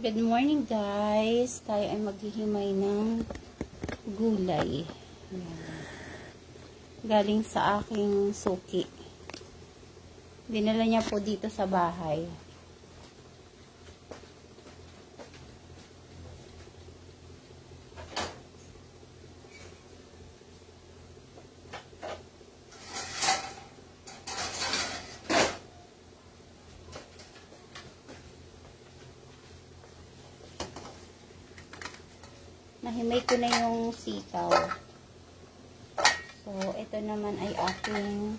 Good morning guys. Tayo ay maghihimay ng gulay. Ayan. Galing sa aking suki. Dinala niya po dito sa bahay. Nahimay ko na yung sitaw. So, ito naman ay aking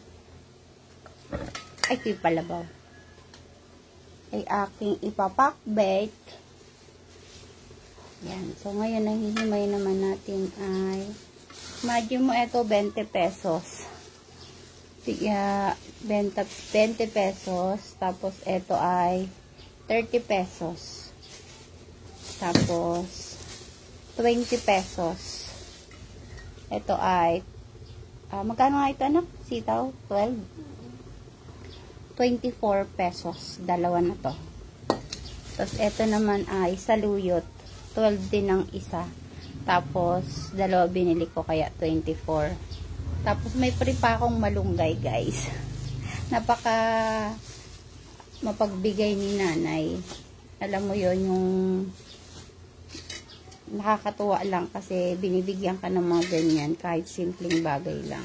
ito'y palabaw. Ay aking ipapak bake. Yan. So, ngayon, nahihimay naman natin ay imagine mo ito, 20 pesos. 20 pesos. Tapos, ito ay 30 pesos. Tapos, 20 pesos. Ito ay magkano nga ito anak? Sitaw? 12? 24 pesos. Dalawa na to. Tapos ito naman ay saluyot. 12 din ang isa. Tapos dalawa binili ko kaya 24. Tapos may free pa akong malunggay guys. Napaka mapagbigay ni nanay. Alam mo yon, yung nakakatuwa lang kasi binibigyan ka ng mga ganyan kahit simpleng bagay lang.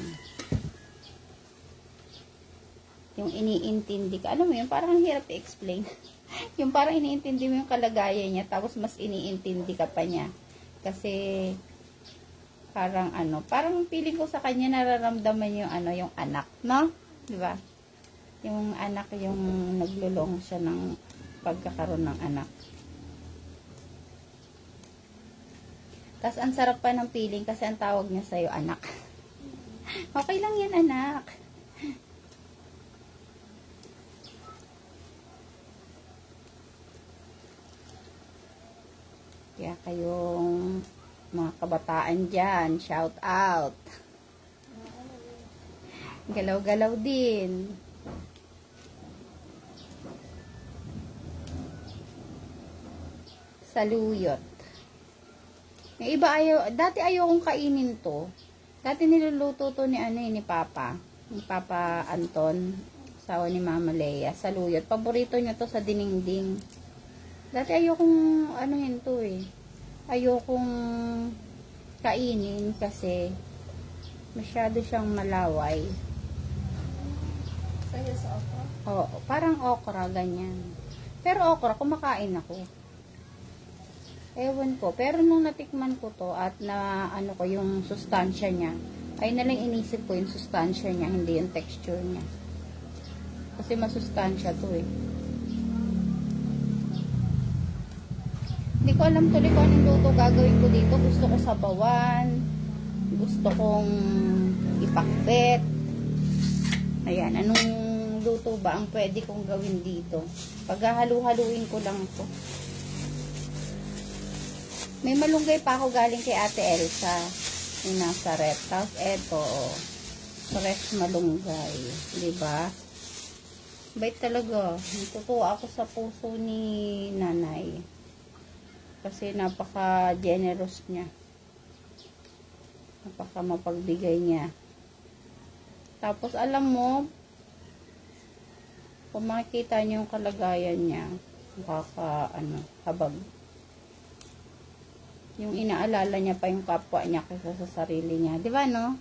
Yung iniintindi ka, alam mo yun, parang hirap i-explain. Yung parang iniintindi mo yung kalagayan niya tapos mas iniintindi ka pa niya. Kasi parang parang feeling ko sa kanya nararamdaman yung yung anak, no? 'Di ba? Yung anak yung naglulong siya ng pagkakaroon ng anak. Tapos, ang sarap pa ng feeling kasi ang tawag niya sa'yo, anak. Okay lang yan, anak. Kaya kayong mga kabataan dyan, shout out. Galaw-galaw din. Saluyot. Yung iba dati ayaw kong kainin to. Dati niluluto to ni ni Papa. Ni Papa Anton, asawa ni Mama Leia. Saluyot. Paborito niya to sa dinengding. Dati ayaw kong to eh. Ayaw kong kainin kasi masyado siyang malaway. Kaya sa okra? Oo, parang okra, ganyan. Pero okra, kumakain ako. Ewan ko. Pero nung natikman ko to at na ko yung sustansya niya, ay nalang inisip ko yung sustansya niya, hindi yung texture niya. Kasi masustansya to eh. Hindi ko alam tuloy kung anong luto gagawin ko dito. Gusto ko sabawan. Gusto kong ipakbet. Ayan. Anong luto ba ang pwede kong gawin dito? Paghahalu-haluin ko lang to. May malunggay pa ako galing kay Ate Elsa. Yung nasa rep. Tapos eto, fresh malunggay. Diba? Bait talaga. Natutuwa ako sa puso ni nanay. Kasi napaka-generous niya. Napaka-mapagbigay niya. Tapos alam mo, kung makikita niyo yung kalagayan niya, habag. Yung inaalala niya pa yung kapwa niya kaysa sa sarili niya. Di ba, no?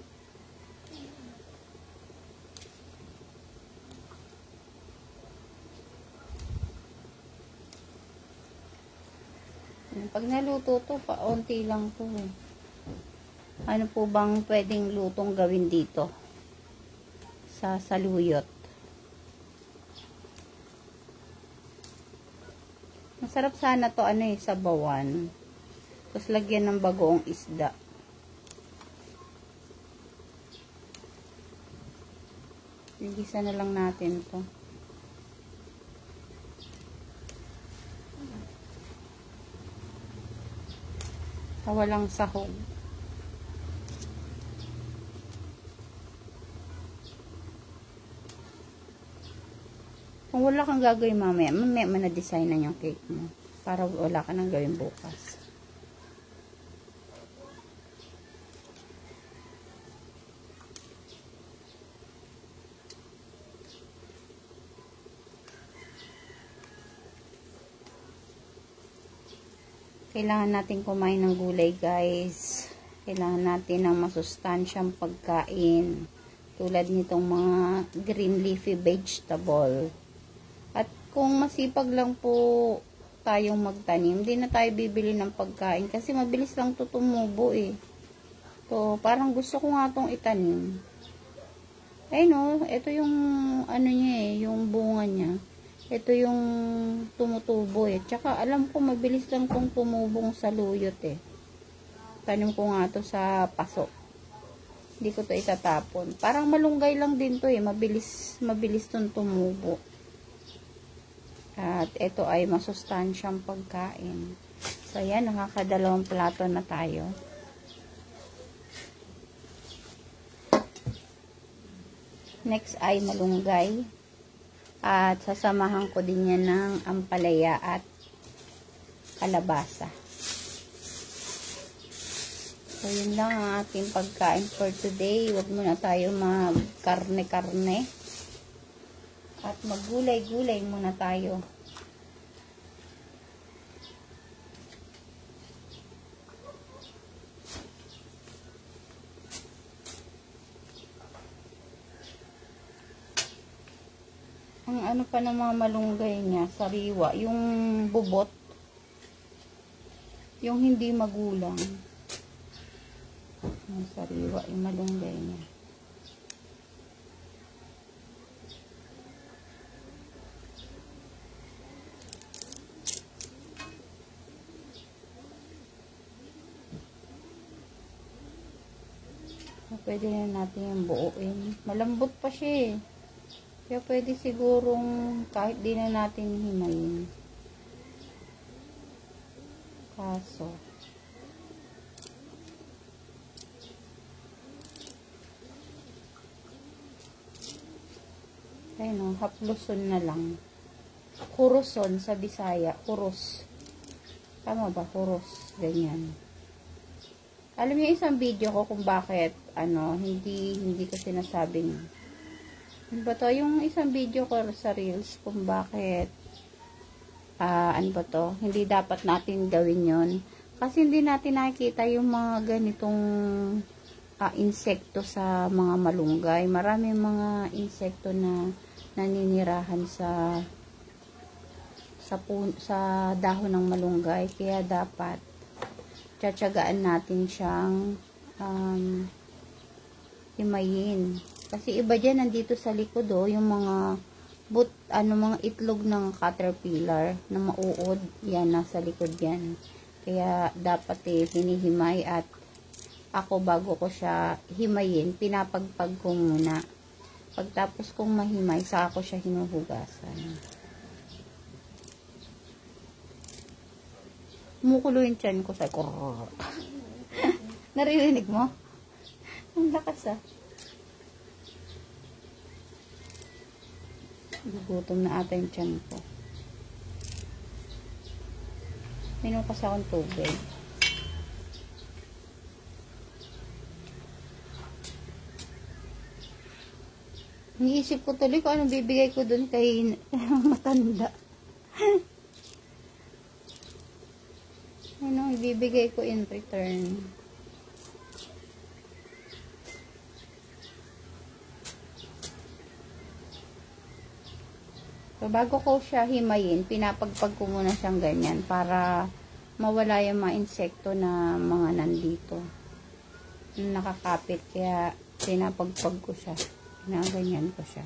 Pag naluto to, paunti lang to. Ano po bang pwedeng lutong gawin dito? Sa saluyot. Masarap sana to, sabawan. Tapos lagyan ng bagoong isda. Igisa na lang natin to. Walang sahog. Kung wala kang gagawin mamaya, mamaya na-design na yung cake mo. para wala ka nang gawin bukas. Kailangan natin kumain ng gulay, guys. Kailangan natin ng masustansyang pagkain. Tulad nitong mga green leafy vegetable. At kung masipag lang po tayong magtanim, hindi na tayo bibili ng pagkain. Kasi mabilis lang ito tumubo eh. So, parang gusto ko nga itong itanim. Ay no, ito yung ano niya eh, yung bunga niya. Ito yung tumutubo eh. Tsaka alam ko mabilis lang kung tumubong sa luyot eh. Tanim ko nga to sa paso. Hindi ko to itatapon. Parang malunggay lang din to eh. Mabilis tong tumubo. At ito ay masustansyang pagkain. So yan, nakakadalawang plato na tayo. Next ay malunggay. At sasamahan ko din yan ng ampalaya at kalabasa. So, yun lang ang ating pagkain for today. Huwag muna tayo mag-karne-karne. At maggulay-gulay muna tayo. Ang ano pa ng mga malunggay niya, sariwa, yung bubot, yung hindi magulang. Yung sariwa, yung malunggay niya. Pwede na natin yung buuin. Malambot pa siya eh. Kaya pwede sigurong kahit di na natin himayin. Kaso, ayun o, hapluson na lang. Kuruson sa Bisaya. Kurus. Tama ba? Kurus. Ganyan. Alam niyo isang video ko kung bakit, hindi ko sinasabing ano ba to? Yung isang video ko sa Reels kung bakit hindi dapat natin gawin yon. Kasi hindi natin nakikita yung mga ganitong insekto sa mga malunggay. Marami mga insekto na naninirahan sa dahon ng malunggay. Kaya dapat tsatsagaan natin siyang himayin. Kasi iba dyan, nandito sa likod yung mga mga itlog ng caterpillar na mauod. Yan, nasa likod yan. Kaya dapat hinihimay at ako bago ko siya himayin, pinapagpag ko muna. Pagtapos kong mahimay, saka ko siya hinuhugasan. Kumukulo yung tiyan ko sa naririnig mo? Ang lakas Gugutom na ata yung tiyan ko. Minom kasi akong tubig. Iniisip ko tuloy kung anong bibigay ko dun kay matanda. Ano ibibigay ko in return? So, bago ko siya himayin, pinapagpag ko muna siyang ganyan para mawala yung mga insekto na mga nandito. Nakakapit, kaya pinapagpag ko siya. Pinaganyan ko siya.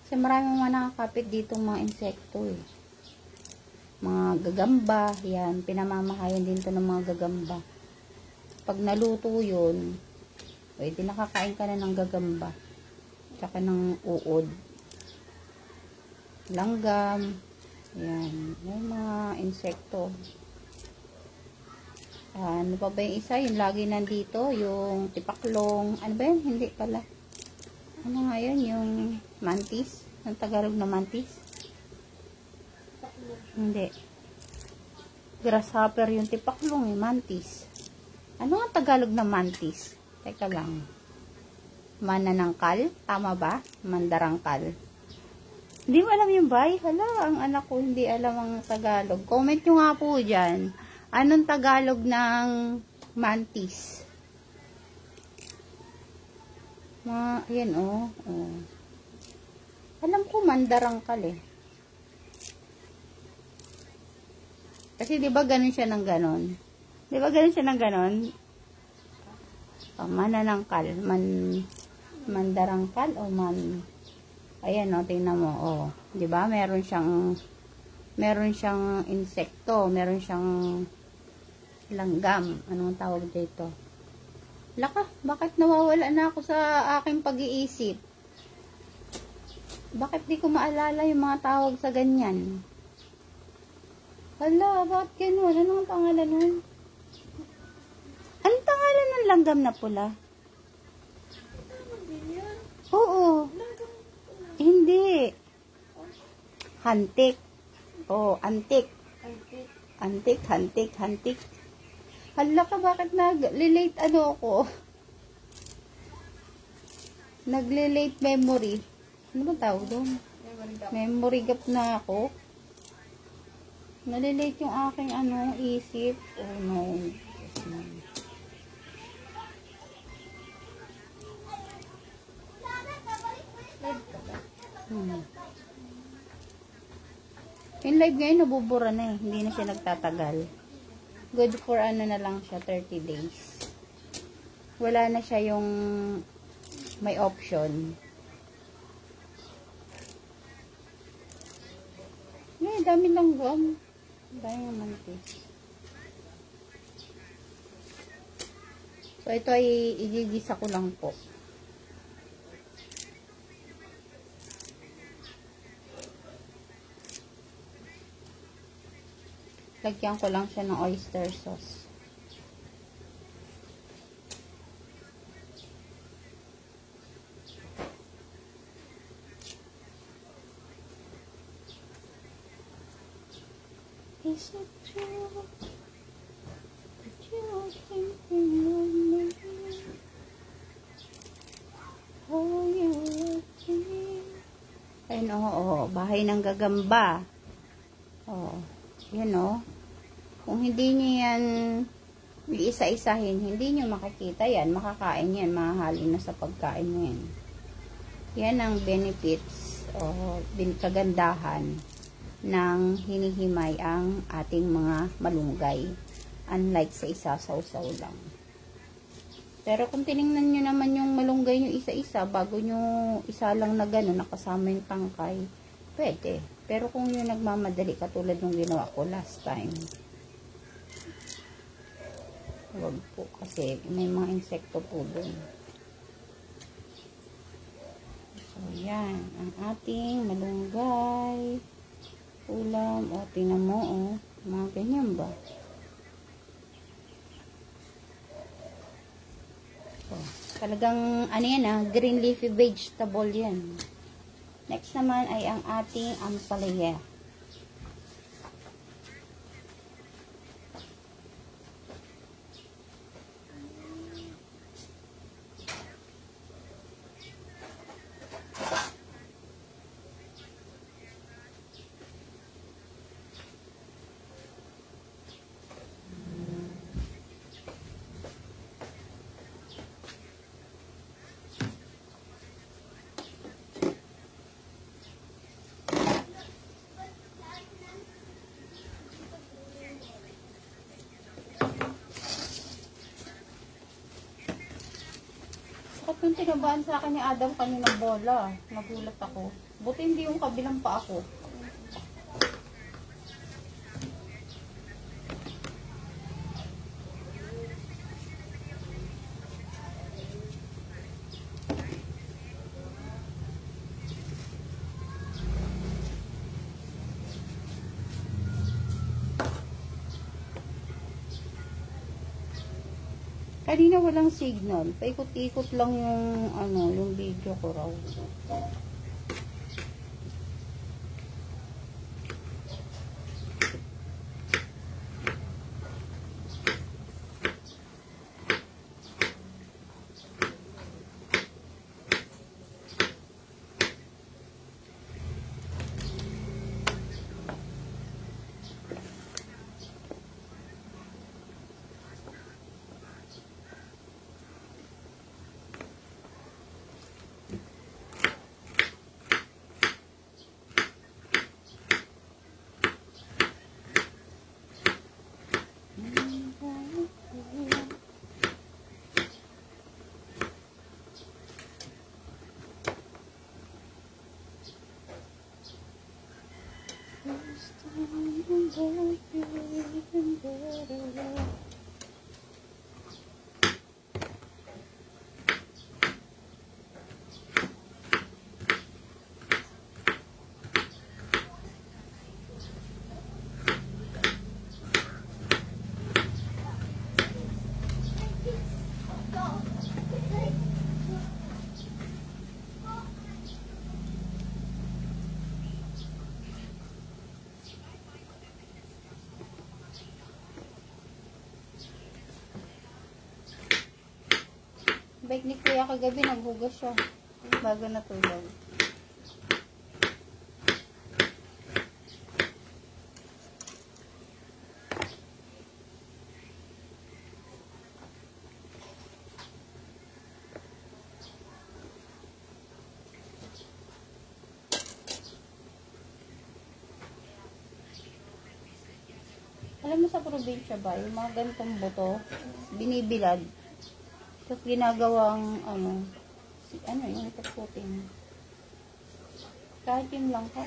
Kasi marami mga nakakapit dito mga insekto eh. Mga gagamba, yan. Pinamamahayan din to ng mga gagamba. Pag naluto yun, pwede nakakain ka na ng gagamba. Tsaka ng uod. Langgam. Yan. May mga insekto. Ano pa ba yung isa? Yung lagi nandito. Yung tipaklong. Ano ba yun? Hindi pala. Ano nga yun? Yung mantis. Ang Tagalog na mantis? Hindi. Grasshopper yung tipaklong eh, mantis. Ano ang Tagalog na mantis? Teka lang. Mananangkal? Tama ba? Mandarangkal. Hindi mo alam yung bay? Hala, ang anak ko hindi alam ang Tagalog. Comment nyo nga po dyan. Anong Tagalog ng mantis? Yan oh. Alam ko mandarangkal eh. Kasi di ba ganun siya ng ganon? Di ba ganun siya ng ganon? Mananangkal. Mandarangkal o ayan o, tingnan mo. Di ba? Meron siyang insekto. Meron siyang langgam. Anong tawag dito? Laka, bakit nawawala na ako sa aking pag-iisip? Bakit di ko maalala yung mga tawag sa ganyan? Hala, bakit ganun? Anong pangalan nun? Anong pangalan ng langgam na pula? Oo. Hindi. Hantik. Antik. Hantik. Hala ka, bakit nag-relate ako? Nag-relate memory. Ano ba tawag doon? Memory gap na ako. Nalilate yung aking isip. Oh no. Yung live ngayon nabubura na eh. Hindi na siya nagtatagal. Good for na lang siya, 30 days. Wala na siya yung may option. Dami lang gum. Dami naman ito. So, ito ay igigisa ko lang po. Lagyan ko lang siya ng oyster sauce. Is it true that you are thinking of me? Oh, you love me. Ayun, bahay ng gagamba. Yan Kung hindi nyo yan isa-isahin, hindi nyo makikita yan, makakain yan, mahahalin na sa pagkain nyo yan. Yan ang benefits o kagandahan ng hinihimay ang ating mga malunggay. Unlike sa isasaw-saw lang. Pero kung tinignan nyo naman yung malunggay nyo isa-isa, bago nyo isa lang na gano'n, nakasama yung tangkay, pwede. Pero kung yung nagmamadali, katulad ng ginawa ko last time, huwag po kasi may mga insekto po doon. So, yan. Ang ating malunggay. Ulam. Tingnan mo, mga ganyan ba? Talagang, yan green leafy vegetable yan. Next naman ay ang ating ampalaya. At yung tinabahan sa akin ni Adam kanina bola, nagulat ako. Buti hindi yung kabilang pa ako. Kanina walang signal. Paikot-ikot lang yung yung video ko raw. Bike ni Kuya kagabi, naghugas siya. Bago natulog. Alam mo sa probinsya ba, yung mga ganitong buto, binibilad. Tapos ginagawang, yung puting. Kahit yun lang ka.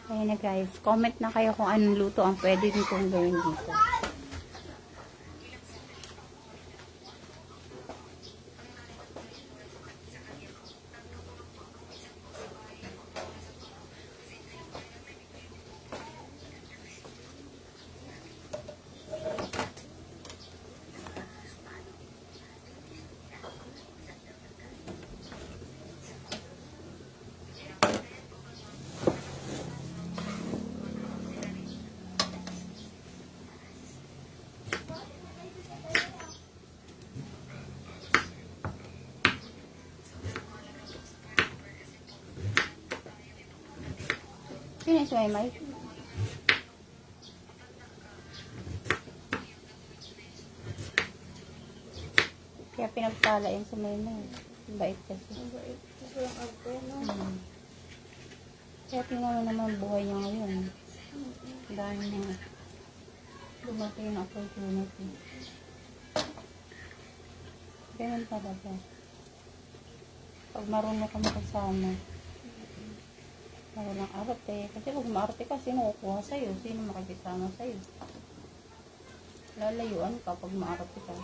Ayan na guys, comment na kayo kung anong luto ang pwede nitong gawin dito. Sino si Maymay? Kaya pinagtalain sa Maymay. Bait kasi. Bait. Kaya tingnan mo naman buhay niya ngayon. Dahil na dumating na opportunity. Ganun talaga. Pag marunong ka makasama. Walang arte. Kasi pag maarte ka, sino kukuha sa'yo? Sino makikisama sa'yo? Lalayuan ka pag maarte ka.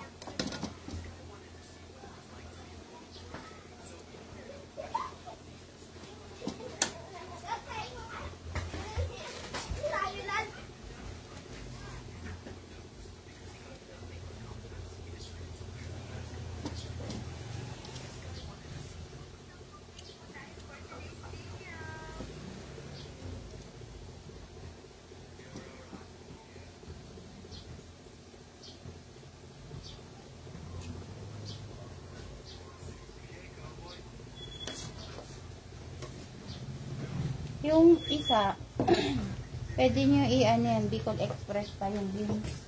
Yung isa, pwede nyo i-ano yan, Bicol Express pa yung beans.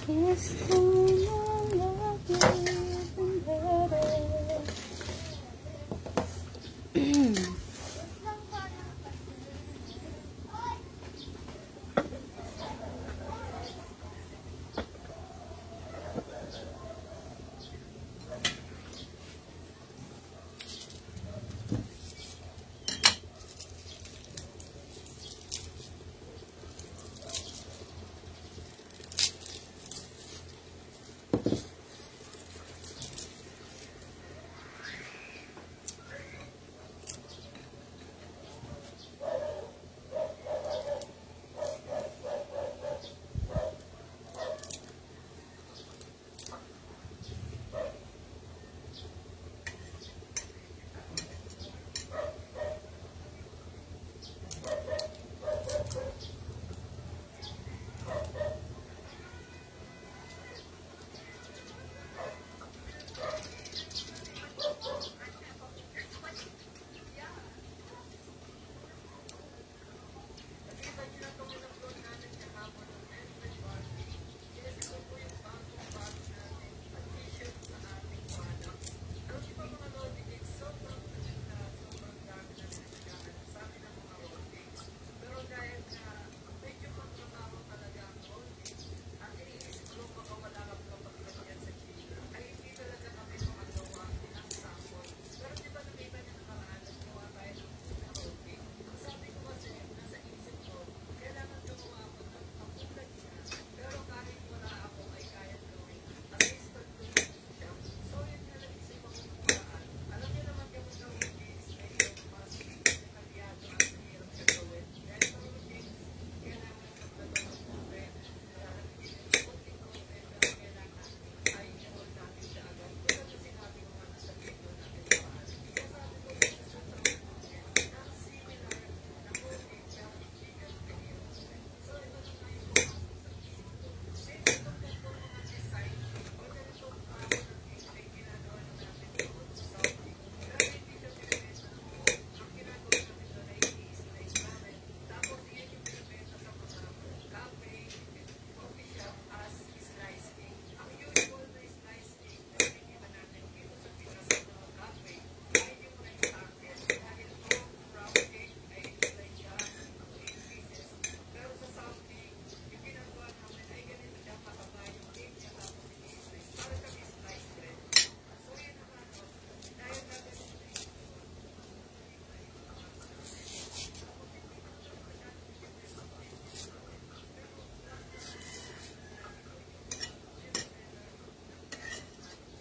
Yes,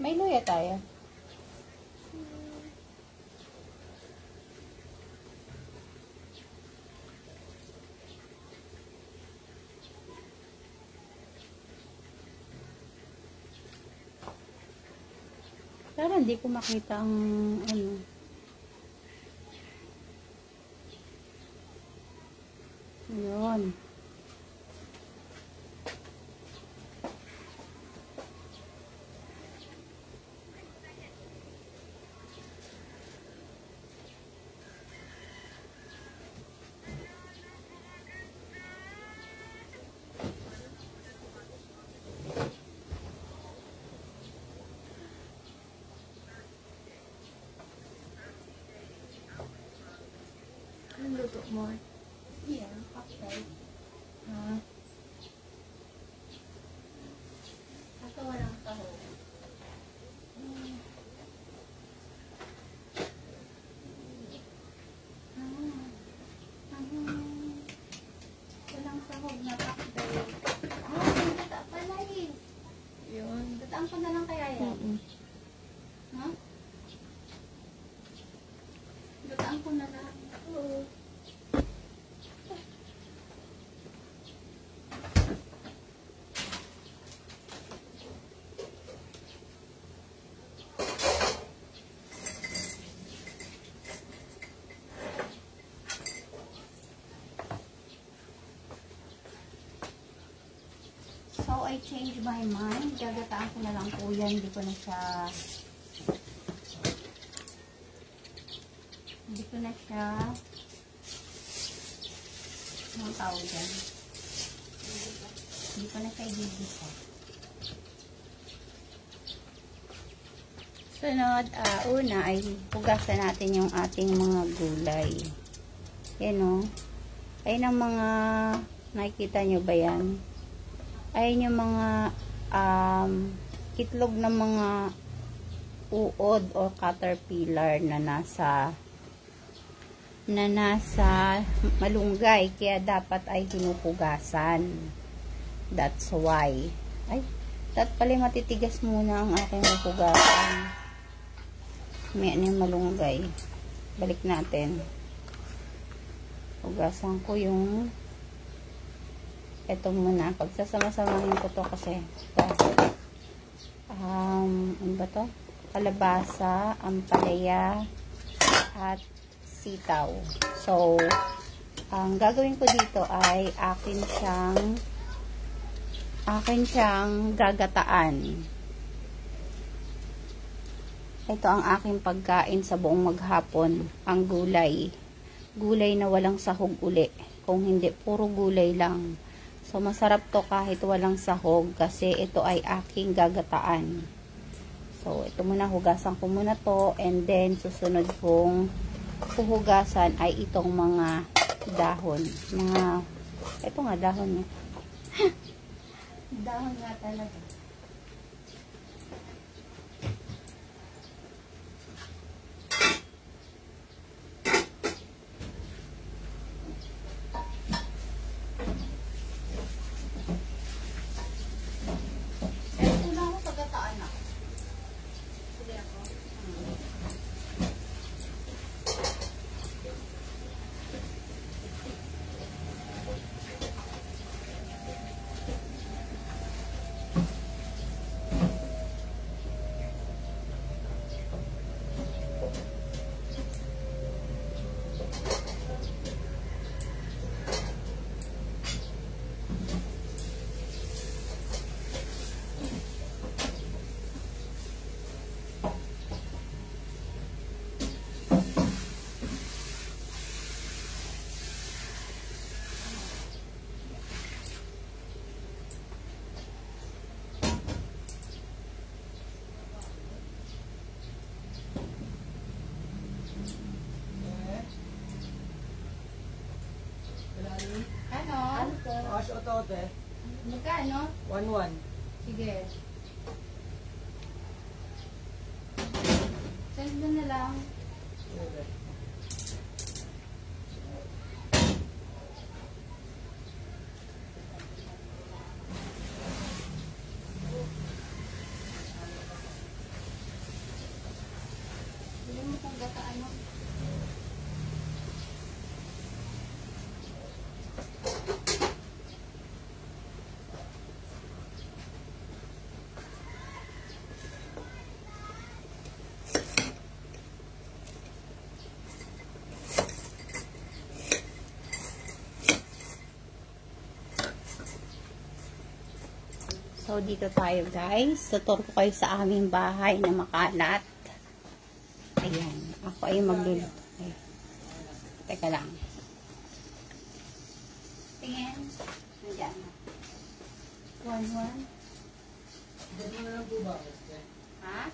May luya tayo. Parang hindi ko makita ang ano. Yun. Ang luto mo? Yeah, okay. Kaso walang taho. Walang sahog na pakbay. Gata pala eh. Yun. Gataan ko na lang kaya yan. Ha? Gataan ko na lang. Oo. So, I changed my mind. Gagataan ko na lang po yan. Hindi ko na siya anong tawag dyan? Hindi ko na siya igigisa. Sunod, una ay hugasan natin yung ating mga gulay. Yan o. Ayun ang mga nakikita nyo ba yan? Ayun yung mga itlog ng mga uod o caterpillar na nasa malunggay, kaya dapat ay hinuhugasan. That's why. Ay, dapat pala matitigas muna ang aking hugasan. May ano yung malunggay. Balik natin. Hugasan ko yung eto muna. Pagsasama-samahin ko to kasi ano ba to? Kalabasa, ampalaya, at sitaw. So, ang gagawin ko dito ay akin siyang gagataan. Ito ang aking pagkain sa buong maghapon. Ang gulay. Gulay na walang sahog uli. Kung hindi, puro gulay lang. So, masarap to kahit walang sahog kasi ito ay aking gagataan. So, ito muna, hugasan ko muna to, and then susunod kong huhugasan ay itong mga dahon. Ito nga, dahon niya. Dahon nga talaga. Ash o tote? Magkano? 1-1. Sige. Send mo na lang. Okay. So, dito tayo guys. Tutur ko kayo sa aming bahay na makalat. Ayan. Ako ay magluluto. Ay. Teka lang. Tingin. Ayan. 1-1. Ha?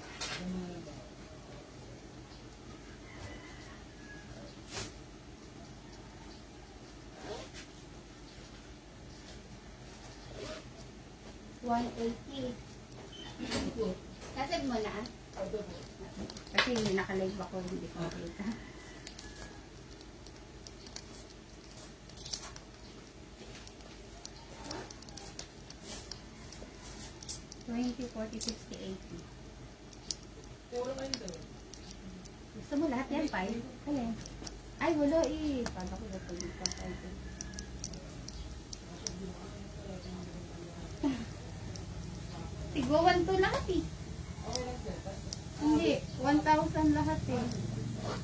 $180. Nasag mo na? Kasi nakalive ako, hindi ko makita. $20, $40, $60, $80. Gusto mo lahat yan, Pai? Alin? Ay, wala eh. Paano ko ito dito? Tigwa 1,200 lahat eh. Hindi, 1,000 lahat eh.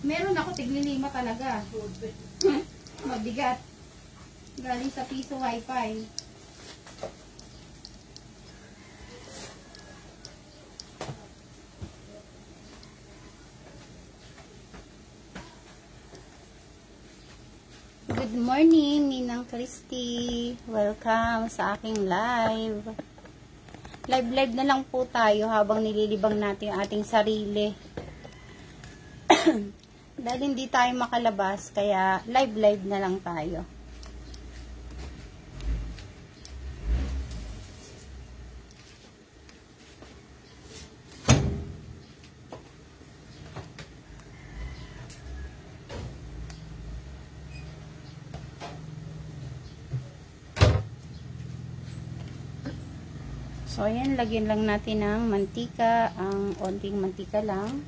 Meron ako tigli-5 talaga. Mabigat. Galing sa piso wifi. Good morning, Ninang Christy. Welcome sa aking live. Live na lang po tayo habang nililibang natin ang ating sarili. Dahil hindi tayo makalabas, kaya live na lang tayo. So, ayan, lagyan lang natin ng mantika, ang onting mantika lang.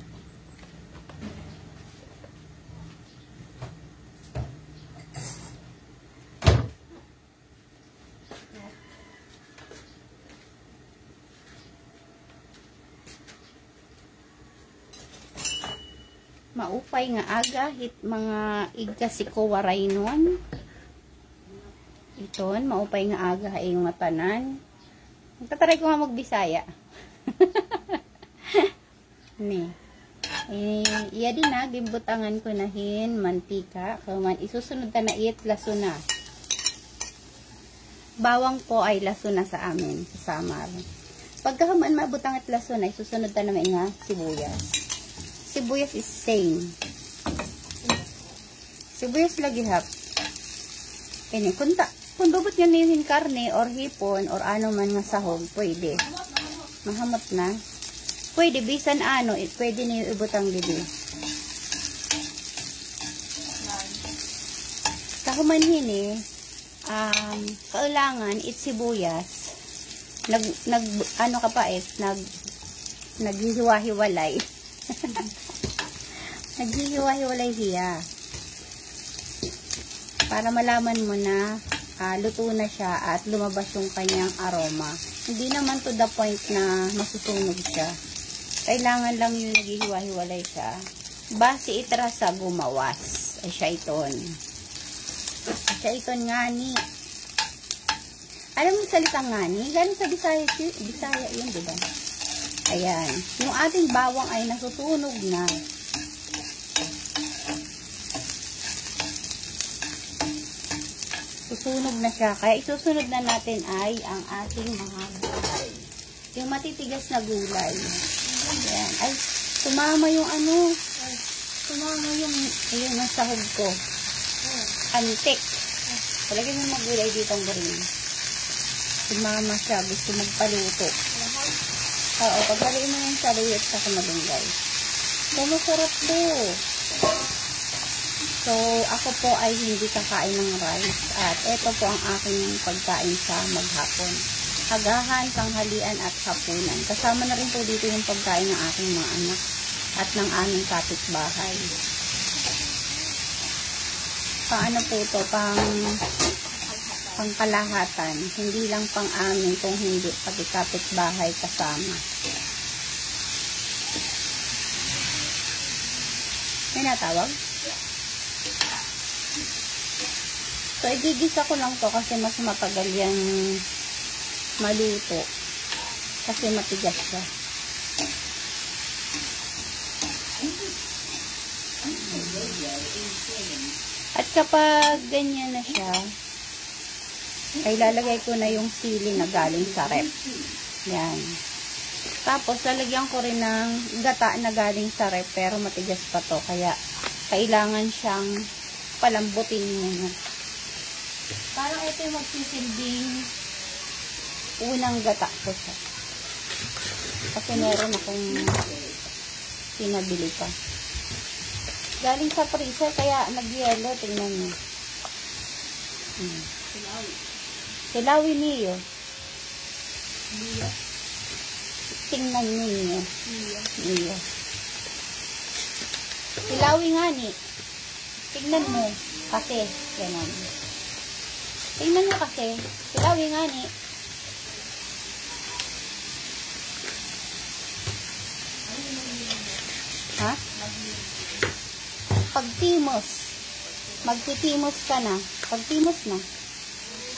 Maupay nga aga, hit mga igkasiko waray nun. Iton, maupay nga aga ay yung matanan. Magtataray ko nga magbisaya. Ni. Iya din na, gimbutangan ko na hin, mantika. Kaman, isusunod na it, laso na. Bawang po ay laso na sa amin, sa Samar. Pagkahaman mabutang at laso na, isusunod na naman nga sibuyas. Sibuyas is same. Sibuyas lagi hap. Kaya kung dubot nyo nihin karne or hipon or ano man nga sahog, pwede. Mahamot na. Pwede, bisan ano, pwede niyo ibutang didi. Kahumanhin eh, kailangan sibuyas. Ano ka pa naghihiwa-hiwalay. Naghihiwa-hiwalay hiya. Para malaman mo na luto na siya at lumabas yung kanyang aroma. Hindi naman to the point na masusunog siya. Kailangan lang yung naghihiwa-hiwalay siya. Base itra sa gumawas. Ay siya iton. Siya iton ngani. Alam mo salitang ngani? Galing sa Bisaya yun, diba? Ayan. Yung ating bawang ay nasusunog na. Susunog na siya. Kaya isusunod na natin ay ang ating mga gulay. Yung matitigas na gulay. Ayan. Ay, tumama yung ano. Tumama yung, ayun, ang sahog ko. Antik. Palagyan mo mga gulay dito ang garin. Tumama siya. Gusto magpaluto. Oo, pagpaliin mo yung saluyot sa kumalunggay. So, masarap po. So, ako po ay hindi kakain ng rice at ito po ang aking pagkain sa maghapon. Hagahan, tanghalian at hapunan. Kasama na rin po dito yung pagkain ng aking mga anak at ng aming kapitbahay. Paano po to? Pang kalahatan. Hindi lang pang amin kung hindi pati kapitbahay kasama. May natawag? So, igigisa ko lang to kasi mas matagal yan maluto. Kasi matigas siya. At kapag ganyan na siya, ay lalagay ko na yung sili na galing sa rep. Yan. Tapos, lalagyan ko rin ng gata na galing sa rep, pero matigas pa to. Kaya, kailangan siyang palambutin muna. Parang ito yung magsisilbing unang gata ko siya. Kasi meron akong pinabili pa. Galing sa freezer, kaya nag-yellow. Tingnan nyo. Silawi niyo. Tingnan niyo. Niyo. Silawi nga ni. Tingnan mo. Kasi, ganun. Tingnan nyo kasi. Silawi nga ni. Ha? Pagtimos. Magtitimos ka na. Pagtimos na.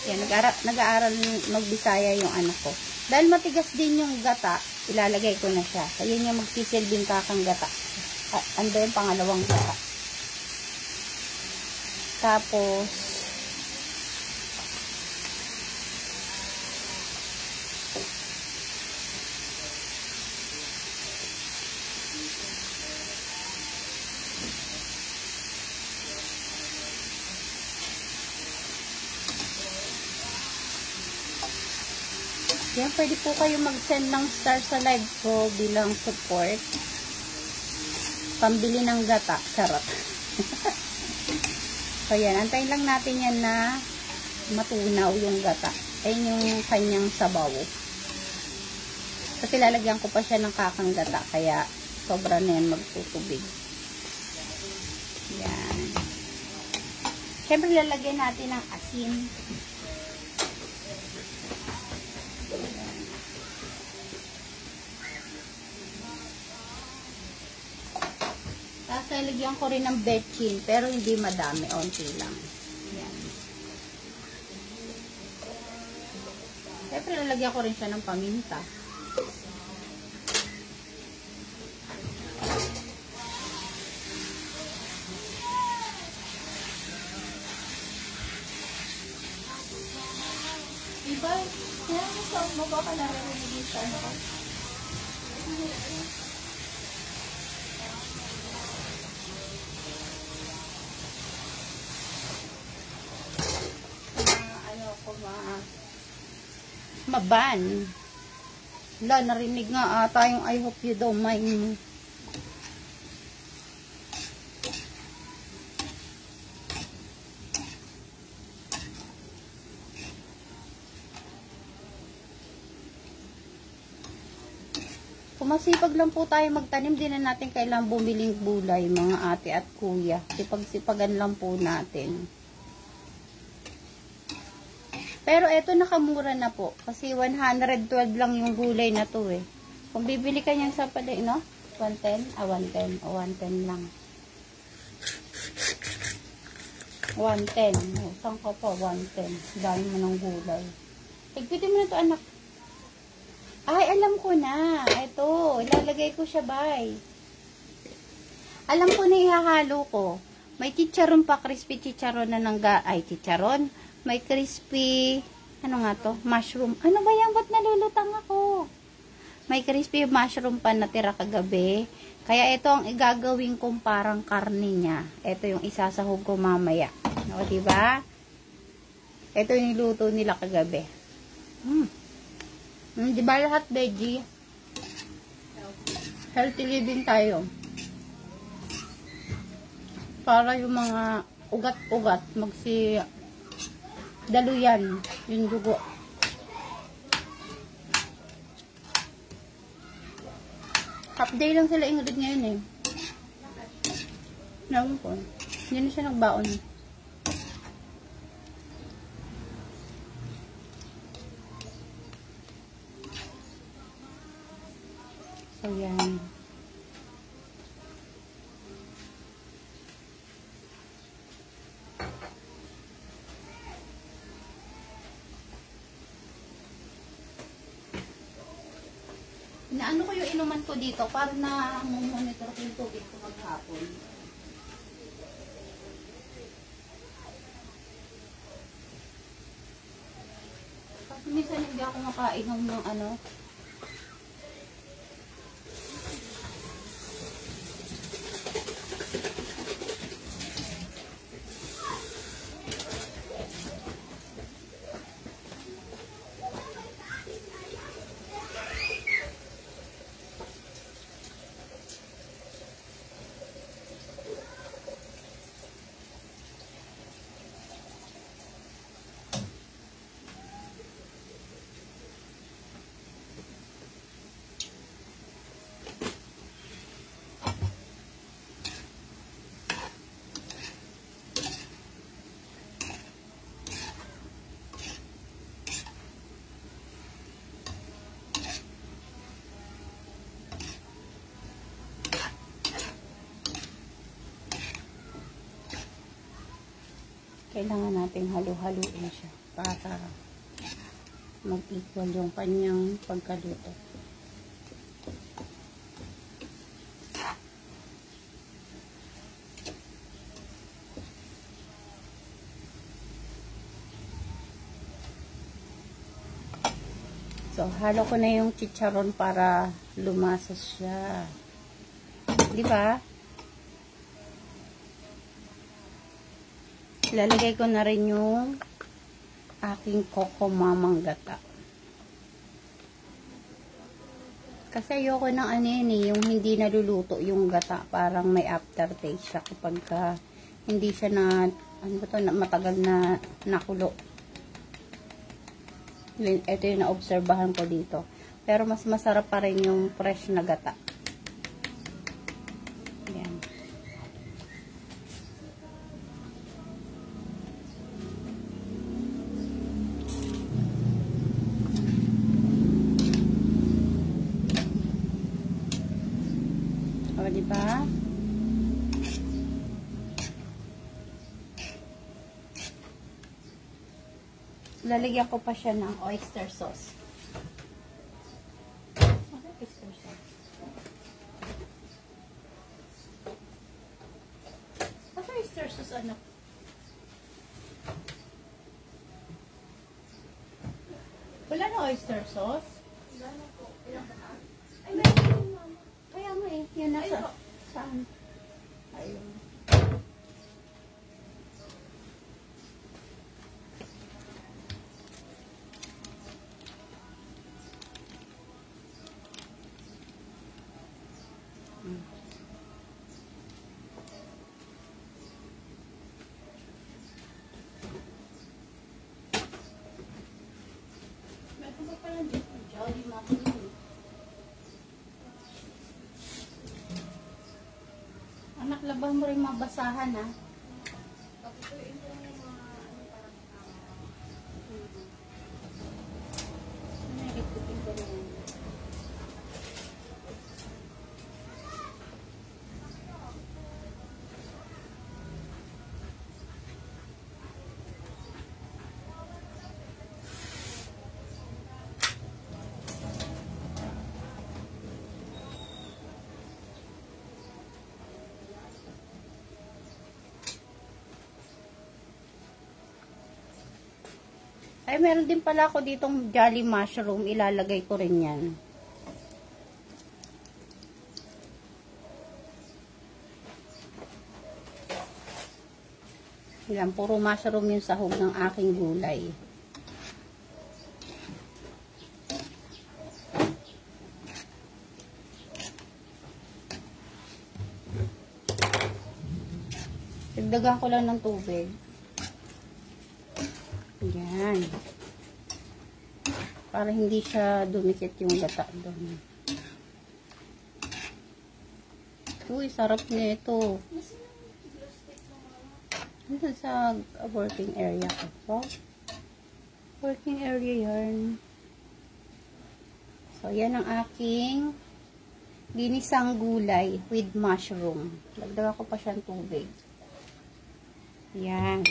Yan, nag-aaral magbisaya yung anak ko. Dahil matigas din yung gata, ilalagay ko na siya. Kaya yung magsisilbing kakang gata. Ando yung pangalawang gata. Tapos, yan, pwede po kayo mag-send ng star sa live ko bilang support. Pambili ng gata. Charot. So, yan. Antayin lang natin yan na matunaw yung gata. Ayun yung kanyang sabaw. Kasi lalagyan ko pa siya ng kakang gata. Kaya, sobra na yan magtutubig. Yan. Siyempre, lalagyan natin ng asin. Tapos lalagyan ko rin ng betchin, pero hindi madami, onti lang. Yan. Siyempre lalagyan ko rin siya ng paminta. Diba? Kaya mo baka narinig sa ano ko? Maban. Wala, narinig nga ata yung I hope you don't mind mo. Masipag lang po tayo magtanim, din na natin kailangan bumiling gulay, mga ate at kuya. Sipag-sipagan lang po natin. Pero eto nakamura na po. Kasi 112 lang yung gulay na to eh. Kung bibili ka niyan sa palay, no? 110? 110. O, 110 lang. 110. O, saan ka pa? 110. Dami mo ng gulay. Tigpitin mo na to, anak. Ay, alam ko na. Ito, ilalagay ko siya, bay. Alam ko na ihahalo ko. May chicharon pa, crispy chicharon na ay, chicharon. May crispy, ano nga to? Mushroom. Ano ba yan? Ba't nalulutang ako? May crispy mushroom pa na tira kagabi. Kaya ito ang igagawin kong parang karne niya. Ito yung isasahog ko mamaya. O, diba? Ito yung niluto nila kagabi. Diba lahat veggie? Healthy living tayo. Para yung mga ugat-ugat daluyan yung dugo. Half day lang sila Ingrid ngayon eh. Naman po. Hindi na siya nagbaon. So yan. Inaano ko yung inuman ko dito para na monitor ko yung tubig ko maghapon. Kasi minsan hindi ako makainom ng ano. Kailangan natin halu-haluin siya para mag-equal yung kanyang pagkaluto. So, halo ko na yung chicharon para lumasa siya. Di ba? Lalagay ko na rin yung aking Coco Mamang gata. Kasi ayoko ng ano yun yung hindi naluluto yung gata. Parang may aftertaste siya kapag hindi siya na, ano ba to, matagal na nakulo. Ito yung naobserbahan ko dito. Pero mas masarap pa rin yung fresh na gata. Ayan. O, diba? Lalagyan ko pa siya ng oyster sauce. Oyster sauce. Ano oyster sauce, anak? Wala na oyster sauce? Wala na po. Ilang ba? Ay, meron. Kaya nga eh. Yan nasa. Saan? Ayun. Meron ba pala dito? Jolly Macaroon. Anak, labang mo rin mabasahan ha. Paputuin ko lang yung mga ano parang Naiikutin ko na yan. Ay, meron din pala ako ditong Jolly Mushroom. Ilalagay ko rin yan. Yan, puro mushroom yung sahog ng aking gulay. Dagdagan ko lang ng tubig. Yan. Para hindi siya dumikit yung gata doon. Uy, sarap nito. Ito sa working area ko. Working area yan. So, yan ang aking ginisang gulay with mushroom. Dagdagan ko pa siyang tubig. Yan.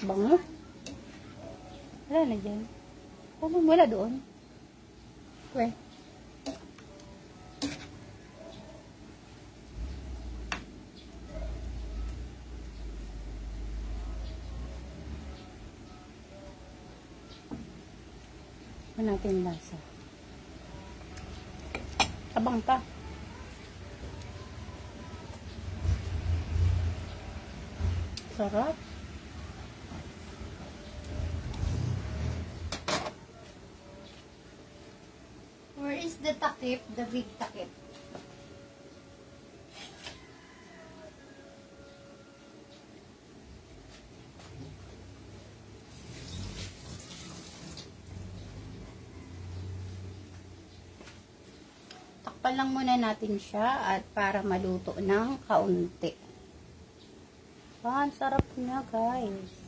Bango. Wala, Wala na dyan. Wala doon. Weh. Ano natin lasa? Abang pa. Sarap. Where is the takip? The big takip. Takpan lang muna natin siya at para maluto ng kaunti. Ang sarap niya, guys.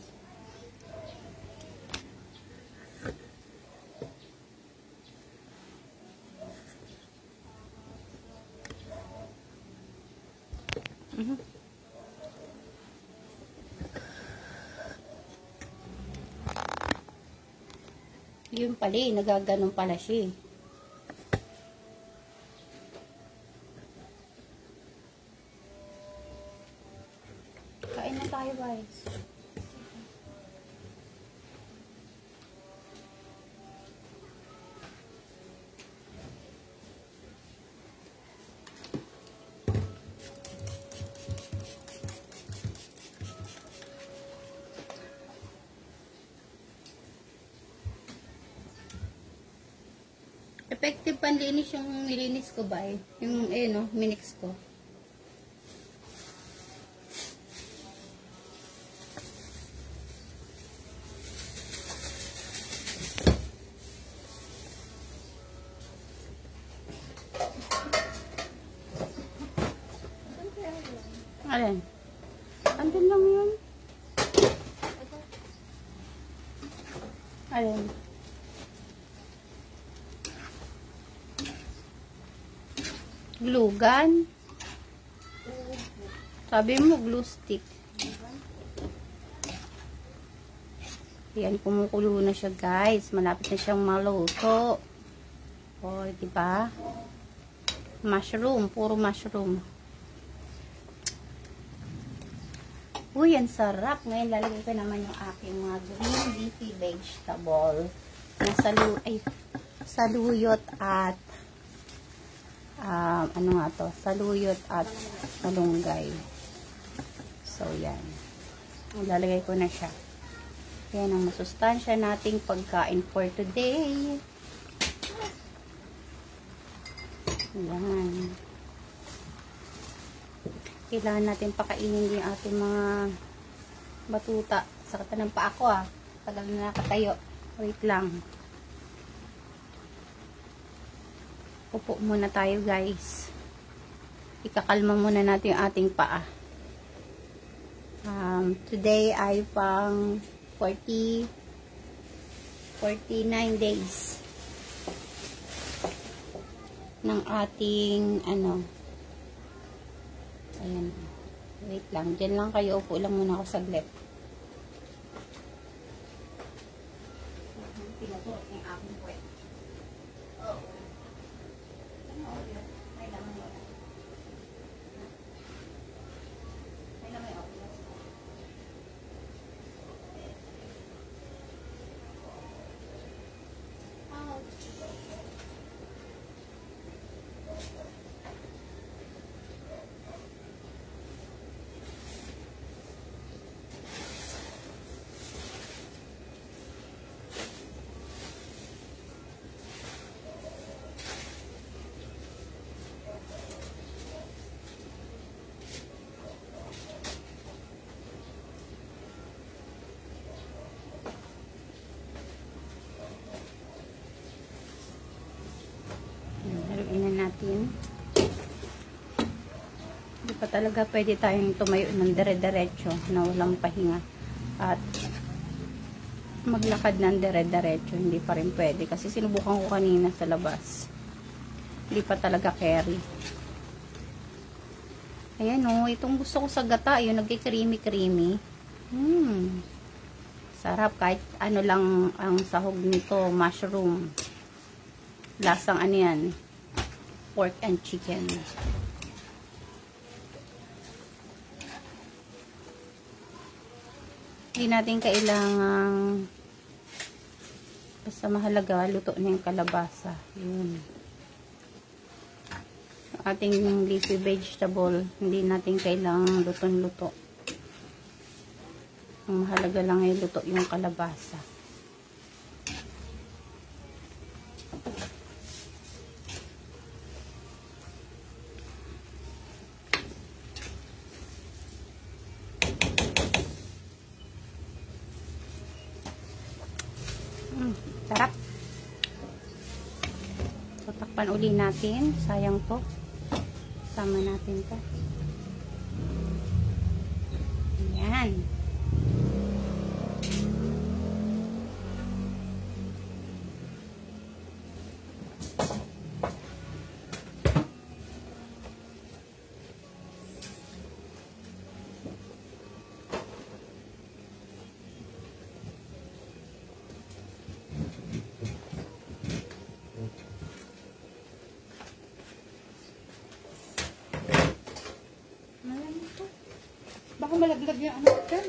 Yun pala eh, nagaganon pala siya eh. Kain na tayo, guys. Effective panlinis yung nilinis ko ba eh. Yung no, minix ko. Alin? Andun lang yun. Alin? Glue gun. Sabi mo glue stick. Yan, kumukulo na siya, guys. Malapit na siyang maluto. O, diba? Mushroom. Puro mushroom. Uy, ang sarap. Ngayon, lalagay ko naman yung aking mga green leafy vegetable. Saluyot at ano nga to? Saluyot at malunggay. So, yan. Lalagay ko na siya. Yan ang masustansya nating pagkain for today. Yan. Kailangan natin pakainin din ating mga batuta. Sakit na ng paa ko ah. Tagal na nakatayo. Wait lang. Upo muna tayo, guys. Ikakalma muna natin yung ating paa. Today ay pang 49 days ng ating ayan. Wait lang. Diyan lang kayo. Upo lang muna ako saglit. Pinato yung aking puwet. Natin. Hindi pa talaga pwede tayong tumayo ng dire-diretso na walang pahinga at maglakad ng dire-diretso. Hindi pa rin pwede kasi sinubukan ko kanina sa labas. Hindi pa talaga carry. Ayan o, itong gusto ko sa gata, yung nagki-creamy-creamy. Sarap kahit ano lang ang sahog nito, mushroom. Lasang ano yan, pork and chicken. Hindi natin kailangang basta mahalaga, luto na yung kalabasa. Yun. Ating leafy vegetable, hindi natin kailangang luto-luto. Ang mahalaga lang ay luto yung kalabasa. Sarap. So, takpan uli natin. Sayang to. Sama natin to. Ayan. Baka malaglag yung ano dyan.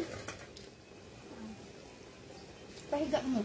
Pahiga mo.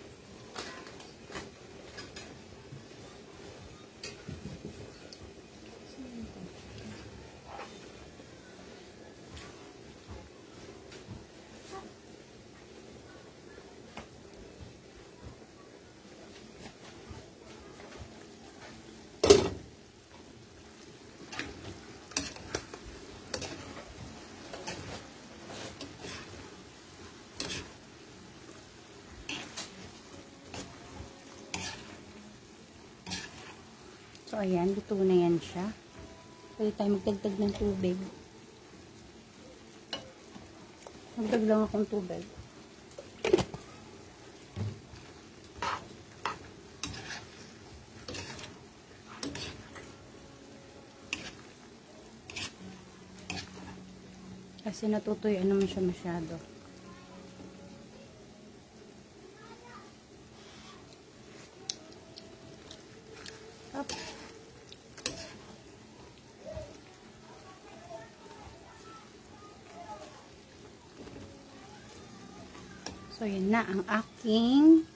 So, ayan. Luto na yan siya. Pwede tayo magdagdag ng tubig. Magdag lang akong tubig. Kasi natutuyo naman siya masyado. Up. So, yun na ang aking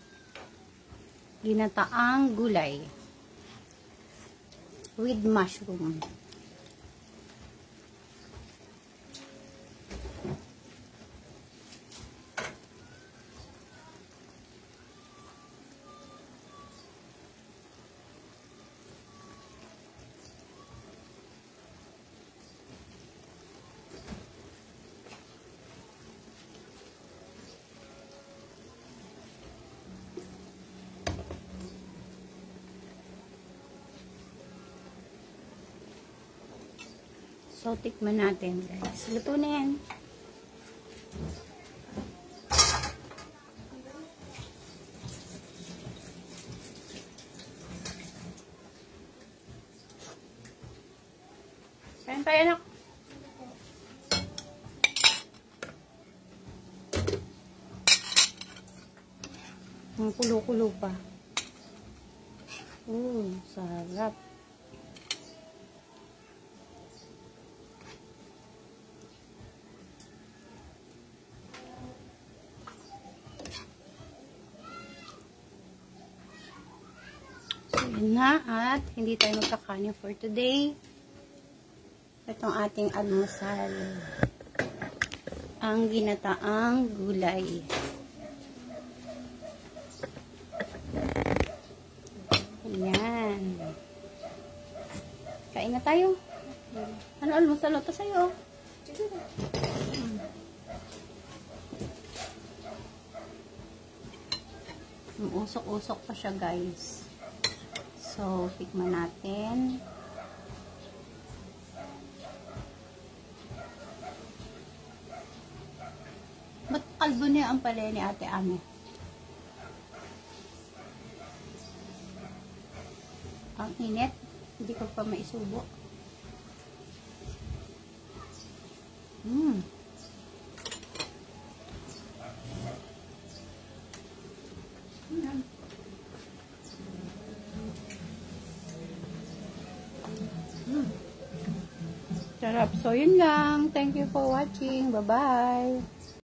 ginataang gulay with mushroom. So, tikman natin, guys. Luto na yan. Kain tayo, anak. Ang kulo-kulo pa. Sarap. Yun na, at hindi tayo magkakanin for today. Itong ating almusal. Ang ginataang gulay. Ayan. Kain na tayo. Ano almusal ito sa'yo? Usok-usok pa siya, guys. So, tikman natin. Ba't kalbo niya ang pala ni Ate Ame? Ang init. Hindi ko pa maisubo. Sarap. So, yun lang. Thank you for watching. Bye-bye.